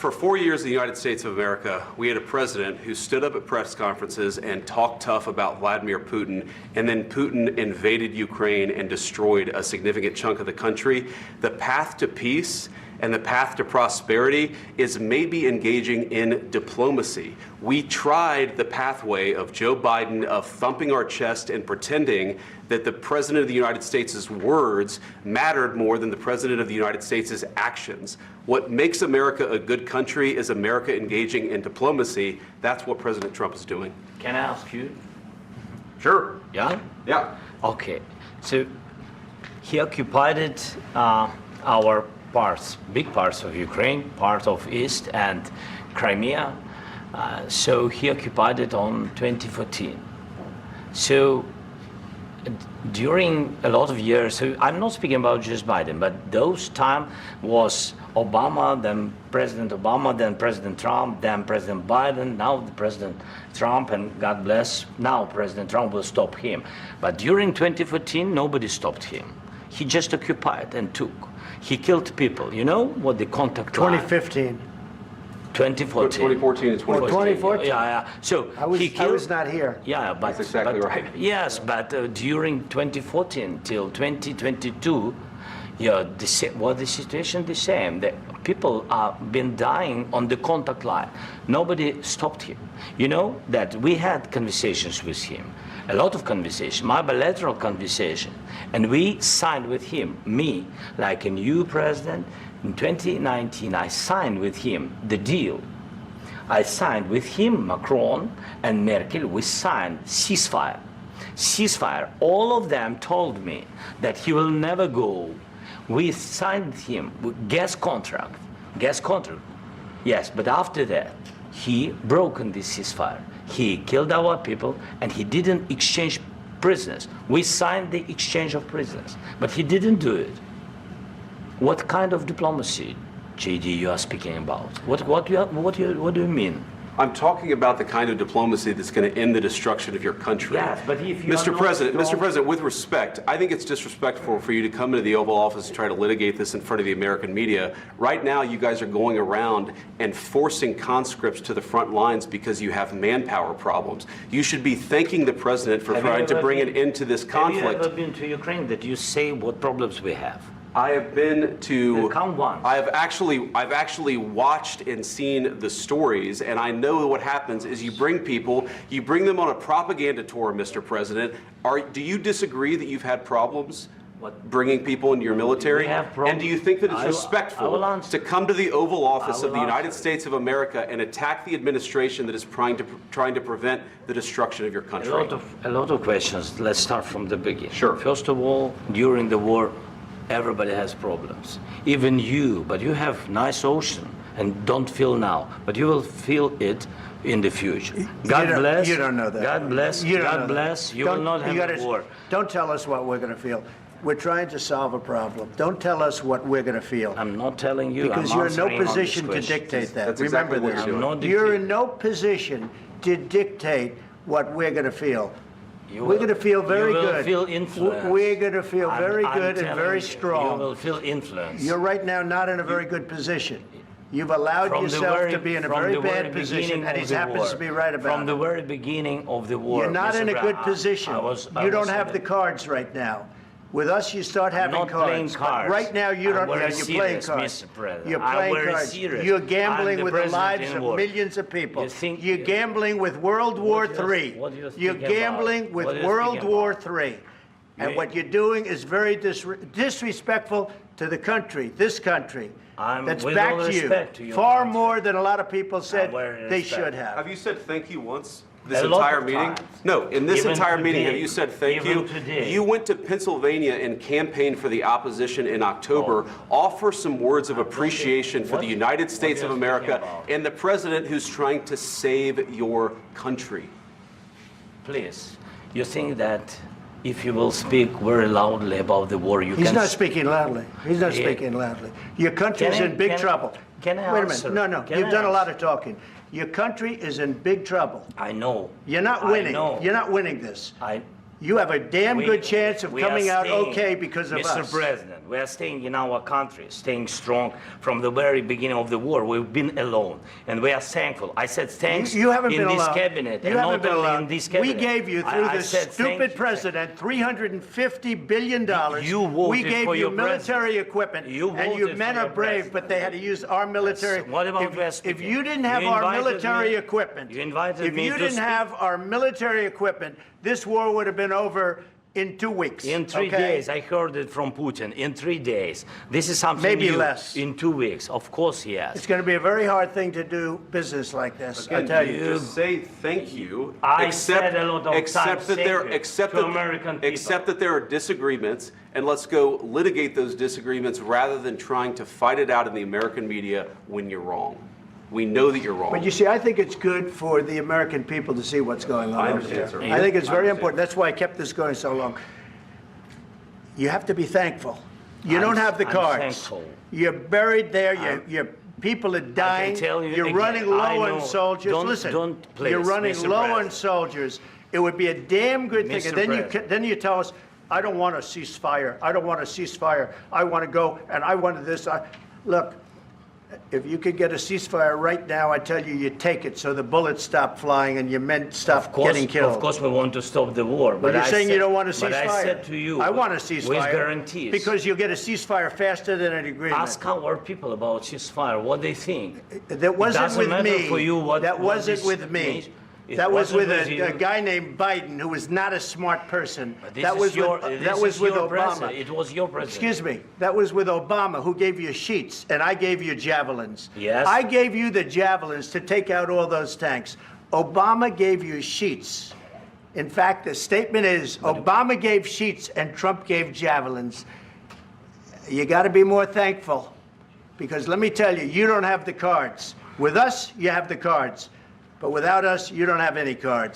For 4 years in the United States of America, we had a president who stood up at press conferences and talked tough about Vladimir Putin, and then Putin invaded Ukraine and destroyed a significant chunk of the country. The path to peace and the path to prosperity is maybe engaging in diplomacy. We tried the pathway of Joe Biden of thumping our chest and pretending that the President of the United States' words mattered more than the President of the United States' actions. What makes America a good country is America engaging in diplomacy. That's what President Trump is doing. Can I ask you? Sure. Yeah? Yeah. Okay. So he occupied our parts, big parts of Ukraine, part of East and Crimea. So he occupied it on 2014. So during a lot of years, so I'm not speaking about just Biden, but those time was Obama, then President Obama, then President Trump, then President Biden, now the President Trump, and God bless, now President Trump will stop him. But during 2014, nobody stopped him. He just occupied and took. He killed people. You know what the contact line? 2015. 2014 2014. and 2014. 2014. Yeah. So I was not here. Yeah, but That's exactly right. Yes, but during 2014 till 2022, the situation the same. The people have been dying on the contact line. Nobody stopped him. You know that we had conversations with him, a lot of conversation, my bilateral conversation, and we signed with him, me, like a new president. In 2019, I signed with him the deal. I signed with him, Macron and Merkel, we signed ceasefire. Ceasefire. All of them told me that he will never go. We signed him with gas contract. Yes, but after that, he broken the ceasefire. He killed our people and he didn't exchange prisoners. We signed the exchange of prisoners, but he didn't do it. What kind of diplomacy, JD, you are speaking about? What do you mean? I'm talking about the kind of diplomacy that's going to end the destruction of your country. Yes, but if you Mr. President, with respect, I think it's disrespectful for you to come into the Oval Office and try to litigate this in front of the American media. Right now, you guys are going around and forcing conscripts to the front lines because you have manpower problems. You should be thanking the President for trying to bring an end to this conflict. Have you ever been to Ukraine that you say what problems we have? I have been to. Come once. I've actually watched and seen the stories, and I know what happens is you bring them on a propaganda tour, Mr. President. Do you disagree that you've had problems bringing people into your military? And do you think that it's respectful to come to the Oval Office of the United States of America and attack the administration that is trying to prevent the destruction of your country? A lot of questions. Let's start from the beginning. Sure. First of all, during the war, everybody has problems, even you, but you have nice ocean and don't feel now, but you will feel it in the future. God bless. You don't know that. God bless. God bless. You will not have a war. Don't tell us what we're going to feel. We're trying to solve a problem. Don't tell us what we're going to feel. I'm not telling you. Because you're in no position to dictate that. That's Remember exactly what this. You're in no position to dictate what we're going to feel. We're going to feel very good. You will feel influence. We're going to feel very good and very strong. You will feel influence. You're right now not in a very good position. You've allowed yourself to be in a very bad position, and he happens to be right about it. From the very beginning of the war. You're not in a good position. You don't have the cards right now. With us, you start having cards. But right now, you don't. You're playing cards. You're playing cards. You're gambling with the lives of millions of people. You're gambling with World War III. You're gambling with World War III. And what you're doing is very disrespectful to the country, this country, that's backed you far more than a lot of people said they should have. Have you said thank you once? This entire meeting? No, in this entire meeting, have you said thank you? You went to Pennsylvania and campaigned for the opposition in October. Offer some words of appreciation for the United States of America and the president who's trying to save your country. Please, you think that if you will speak very loudly about the war, you can... He's not speaking loudly. He's not speaking loudly. Your country is in big trouble. Can I Wait a minute. No. You've done a lot of talking. Your country is in big trouble. I know. You're not winning. You're not winning this. you have a damn good chance of coming out okay because of us. Mr. President, we are staying in our country, staying strong from the very beginning of the war. We've been alone, and we are thankful. I said thanks you haven't in been this alone. cabinet, you and haven't not been only alone. in this cabinet. We gave you, through this stupid president, $350 billion. You voted we gave for you your military president. equipment, You and your voted men for are your brave, president. but they had to use our military. What about if you didn't have our military equipment, you invited if me you to didn't speak. have our military equipment, this war would have been over in 2 weeks. In 3 days, I heard it from Putin. In 3 days, this is something maybe new. less. In 2 weeks, of course, yes. It's going to be a very hard thing to do business like this. Again, I tell you. just say thank you. I said a lot of times that there, American people. accept that there are disagreements, and let's go litigate those disagreements rather than trying to fight it out in the American media when you're wrong. We know that you're wrong. But you see, I think it's good for the American people to see what's going on over there. I think it's very important. That's why I kept this going so long. You have to be thankful. You don't have the cards. Thankful. You're buried there. Your people are dying. I can tell you You're again, running low on soldiers. Listen, you're running low on soldiers. It would be a damn good thing. And then you tell us, I don't want a ceasefire. I don't want a ceasefire. I want to go, and I wanted this. Look, if you could get a ceasefire right now, I tell you, you take it so the bullets stop flying and your men stop getting killed. Of course, we want to stop the war. But you're saying you don't want a ceasefire. But I said to you, I want a ceasefire. with guarantees. Because you'll get a ceasefire faster than an agreement. Ask our people about ceasefire, what they think. That wasn't with me. For you what, that what wasn't with me. Means. That was with a guy named Biden, who was not a smart person. That was with Obama. It was your president. Excuse me. That was with Obama, who gave you sheets, and I gave you javelins. Yes. I gave you the javelins to take out all those tanks. Obama gave you sheets. In fact, the statement is Obama gave sheets and Trump gave javelins. You got to be more thankful, because let me tell you, you don't have the cards. With us, you have the cards. But without us, you don't have any cards.